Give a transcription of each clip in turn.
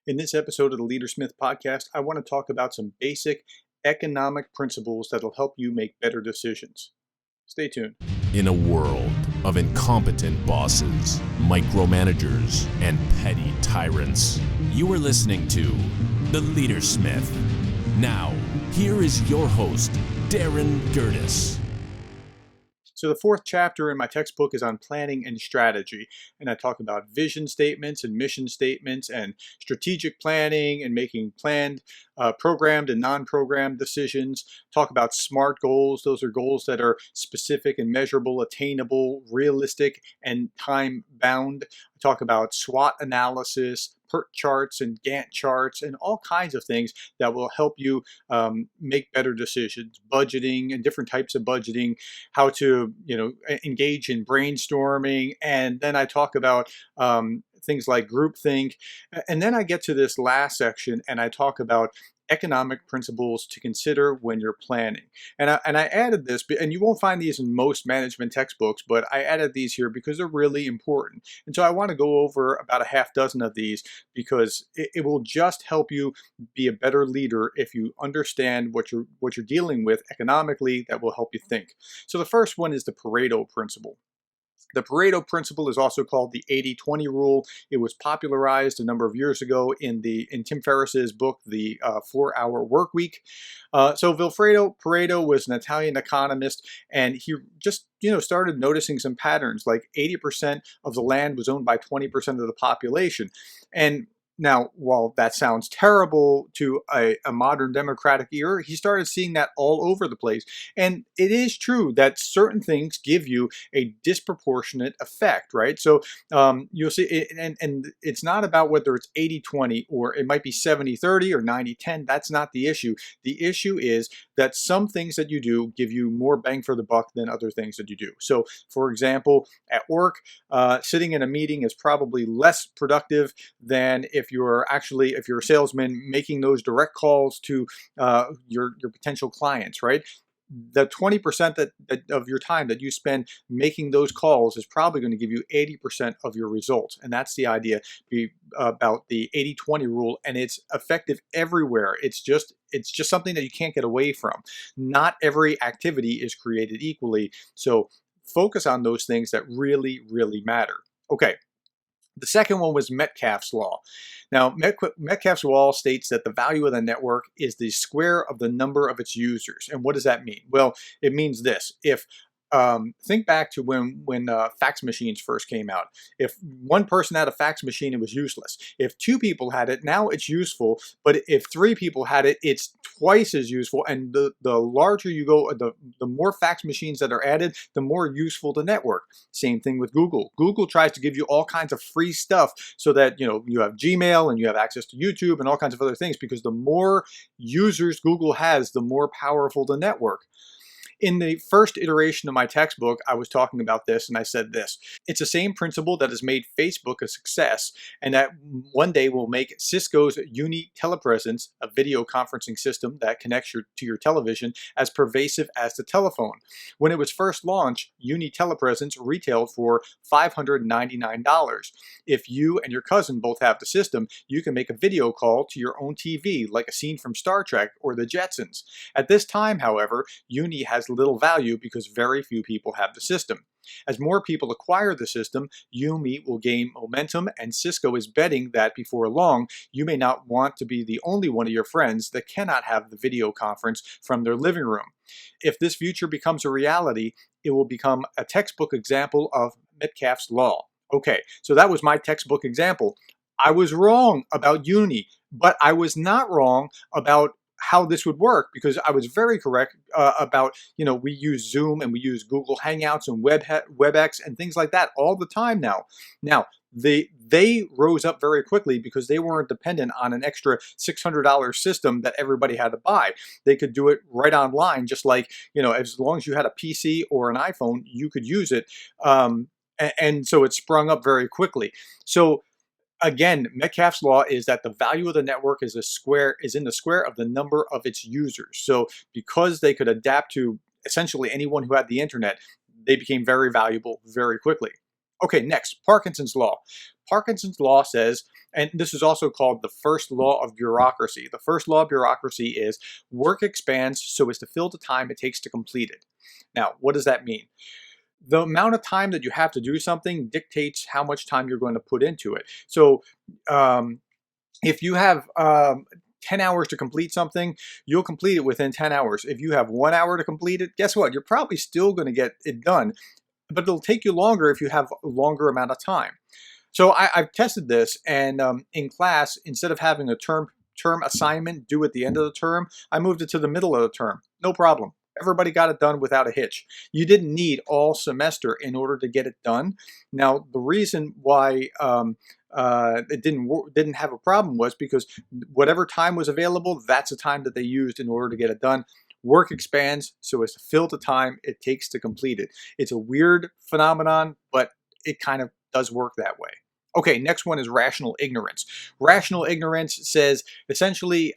In this episode of the Leadersmith podcast, I want to talk about some basic economic principles that'll help you make better decisions. Stay tuned. In a world of incompetent bosses, micromanagers, and petty tyrants, you are listening to The Leadersmith. Now, here is your host, Darren Gertis. So the fourth chapter in my textbook is on planning and strategy. And I talk about vision statements and mission statements and strategic planning and making planned, programmed and non-programmed decisions. Talk about SMART goals. Those are goals that are specific and measurable, attainable, realistic, and time-bound. I talk about SWOT analysis, PERT charts and Gantt charts, and all kinds of things that will help you make better decisions, budgeting and different types of budgeting, how to engage in brainstorming, and then I talk about things like groupthink, and then I get to this last section and I talk about economic principles to consider when you're planning. And I added this, and you won't find these in most management textbooks, but I added these here because they're really important. And so I want to go over about a half dozen of these because it will just help you be a better leader if you understand what you're dealing with economically. That will help you think. So the first one is the Pareto Principle. The Pareto Principle is also called the 80-20 rule. It was popularized a number of years ago in Tim Ferriss's book, The 4-Hour Work Week. So Vilfredo Pareto was an Italian economist, and he just started noticing some patterns, like 80% of the land was owned by 20% of the population. And now, while that sounds terrible to a modern democratic era, he started seeing that all over the place. And it is true that certain things give you a disproportionate effect, right? So you'll see, and it's not about whether it's 80-20 or it might be 70-30 or 90-10. That's not the issue. The issue is that some things that you do give you more bang for the buck than other things that you do. So, for example, at work, sitting in a meeting is probably less productive than if you're a salesman making those direct calls to your potential clients, right? The 20% of your time that you spend making those calls is probably going to give you 80% of your results. And that's the idea about the 80-20 rule. And it's effective everywhere. It's just something that you can't get away from. Not every activity is created equally. So focus on those things that really, really matter. Okay. The second one was Metcalfes Law. Now, Metcalfes Law states that the value of the network is the square of the number of its users. And what does that mean? Well, it means this. Think back to when fax machines first came out. If one person had a fax machine, it was useless. If two people had it, now it's useful. But if three people had it, it's twice as useful. And the larger you go, the more fax machines that are added, the more useful the network. Same thing with Google. Google tries to give you all kinds of free stuff so that you have Gmail and you have access to YouTube and all kinds of other things, because the more users Google has, the more powerful the network. In the first iteration of my textbook, I was talking about this, and I said this. It's the same principle that has made Facebook a success, and that one day will make Cisco's Unitelepresence, a video conferencing system that connects to your television, as pervasive as the telephone. When it was first launched, Unitelepresence retailed for $599. If you and your cousin both have the system, you can make a video call to your own TV, like a scene from Star Trek or the Jetsons. At this time, however, Uni has little value because very few people have the system. As more people acquire the system, Umi will gain momentum, and Cisco is betting that before long, you may not want to be the only one of your friends that cannot have the video conference from their living room. If this future becomes a reality, it will become a textbook example of Metcalfes Law. Okay, so that was my textbook example. I was wrong about Uni, but I was not wrong about how this would work, because I was very correct about, we use Zoom and we use Google Hangouts and WebEx and things like that all the time now. Now, they rose up very quickly because they weren't dependent on an extra $600 system that everybody had to buy. They could do it right online, just like, as long as you had a PC or an iPhone, you could use it. And so it sprung up very quickly. So again, Metcalfes Law is that the value of the network is in the square of the number of its users. So because they could adapt to essentially anyone who had the internet, they became very valuable very quickly. Okay, next, Parkinson's Law. Parkinson's Law says, and this is also called the first law of bureaucracy. The first law of bureaucracy is work expands so as to fill the time it takes to complete it. Now, what does that mean? The amount of time that you have to do something dictates how much time you're going to put into it. So, if you have 10 hours to complete something, you'll complete it within 10 hours. If you have 1 hour to complete it, guess what? You're probably still going to get it done, but it'll take you longer if you have a longer amount of time. So I've tested this, and in class, instead of having a term assignment due at the end of the term, I moved it to the middle of the term. No problem. Everybody got it done without a hitch. You didn't need all semester in order to get it done. Now, the reason why it didn't have a problem was because whatever time was available, that's the time that they used in order to get it done. Work expands so as to fill the time it takes to complete it. It's a weird phenomenon, but it kind of does work that way. Okay, next one is rational ignorance. Rational ignorance says essentially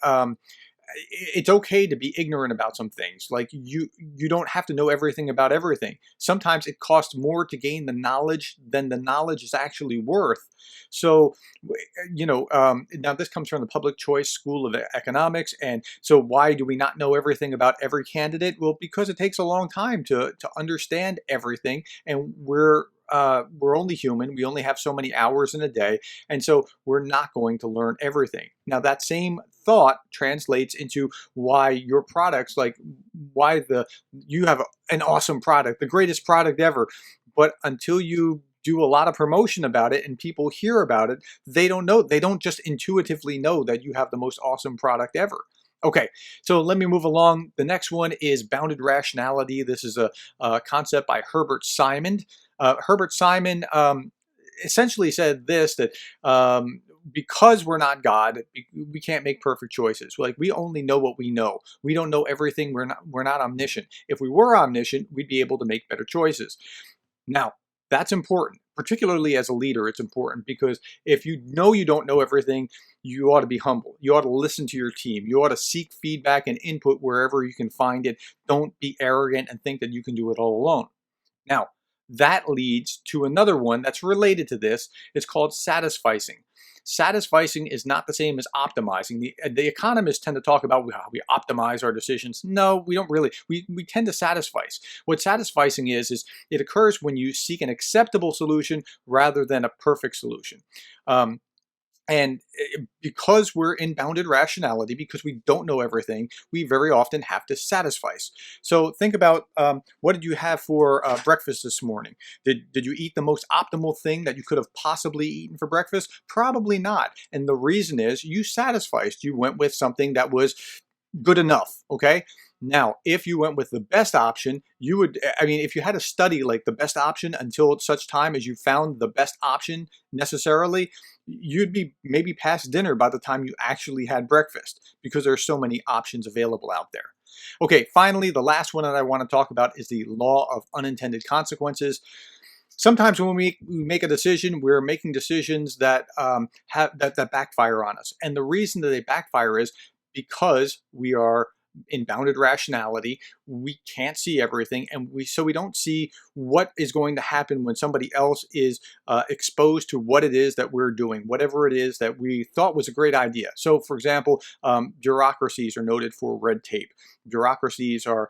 it's okay to be ignorant about some things. Like you don't have to know everything about everything. Sometimes it costs more to gain the knowledge than the knowledge is actually worth. So, now this comes from the public choice school of economics. And so why do we not know everything about every candidate? Well, because it takes a long time to understand everything. And we're only human. We only have so many hours in a day. And so we're not going to learn everything. Now, that same thought translates into why your products, like you have an awesome product, the greatest product ever. But until you do a lot of promotion about it and people hear about it, they don't just intuitively know that you have the most awesome product ever. Okay, so let me move along. The next one is bounded rationality. This is a concept by Herbert Simon. Herbert Simon essentially said this, that because we're not God, we can't make perfect choices. Like, we only know what we know. We don't know everything. We're not omniscient. If we were omniscient, we'd be able to make better choices. Now, that's important, particularly as a leader. It's important because if you know you don't know everything, you ought to be humble. You ought to listen to your team. You ought to seek feedback and input wherever you can find it. Don't be arrogant and think that you can do it all alone. Now, that leads to another one that's related to this. It's called satisficing. Satisficing is not the same as optimizing. The economists tend to talk about how we optimize our decisions. No, we don't really. We tend to satisfice. What satisficing is it occurs when you seek an acceptable solution rather than a perfect solution. And because we're in bounded rationality, because we don't know everything, we very often have to satisfice. So think about what did you have for breakfast this morning? Did you eat the most optimal thing that you could have possibly eaten for breakfast? Probably not. And the reason is you satisficed. You went with something that was good enough, okay? Now, if you went with the best option, if you had to study like the best option until such time as you found the best option necessarily, you'd be maybe past dinner by the time you actually had breakfast because there's so many options available out there. Okay, finally, the last one that I want to talk about is the law of unintended consequences. Sometimes when we make a decision, we're making decisions that that backfire on us. And the reason that they backfire is because we are in bounded rationality. We can't see everything, and we don't see what is going to happen when somebody else is exposed to what it is that we're doing, whatever it is that we thought was a great idea. So, for example, bureaucracies are noted for red tape. Bureaucracies are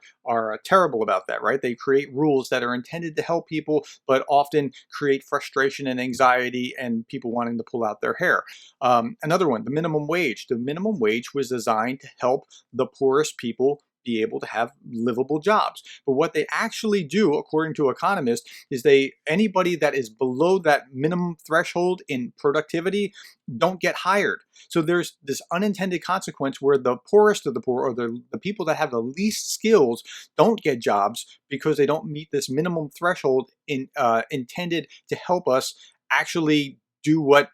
terrible about that, right? They create rules that are intended to help people, but often create frustration and anxiety and people wanting to pull out their hair. Another one, the minimum wage. The minimum wage was designed to help the poorest people be able to have livable jobs. But what they actually do, according to economists, is anybody that is below that minimum threshold in productivity don't get hired. So there's this unintended consequence where the poorest of the poor, or the people that have the least skills, don't get jobs because they don't meet this minimum threshold intended to help us actually do what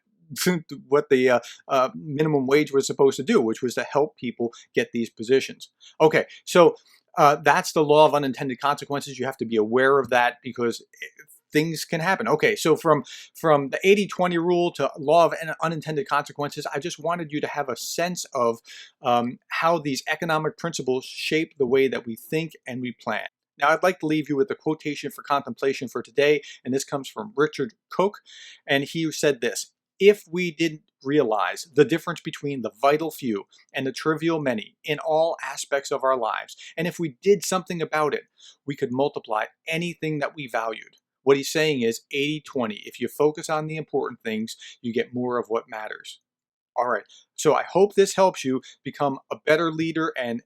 the minimum wage was supposed to do, which was to help people get these positions. Okay, so that's the law of unintended consequences. You have to be aware of that because things can happen. Okay, so from the 80-20 rule to law of unintended consequences, I just wanted you to have a sense of how these economic principles shape the way that we think and we plan. Now, I'd like to leave you with a quotation for contemplation for today, and this comes from Richard Koch, and he said this: if we didn't realize the difference between the vital few and the trivial many in all aspects of our lives, and if we did something about it, we could multiply anything that we valued. What he's saying is 80-20. If you focus on the important things, you get more of what matters. All right. So I hope this helps you become a better leader and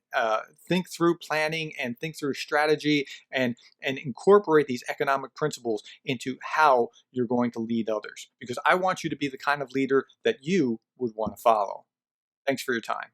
think through planning and think through strategy and incorporate these economic principles into how you're going to lead others. Because I want you to be the kind of leader that you would want to follow. Thanks for your time.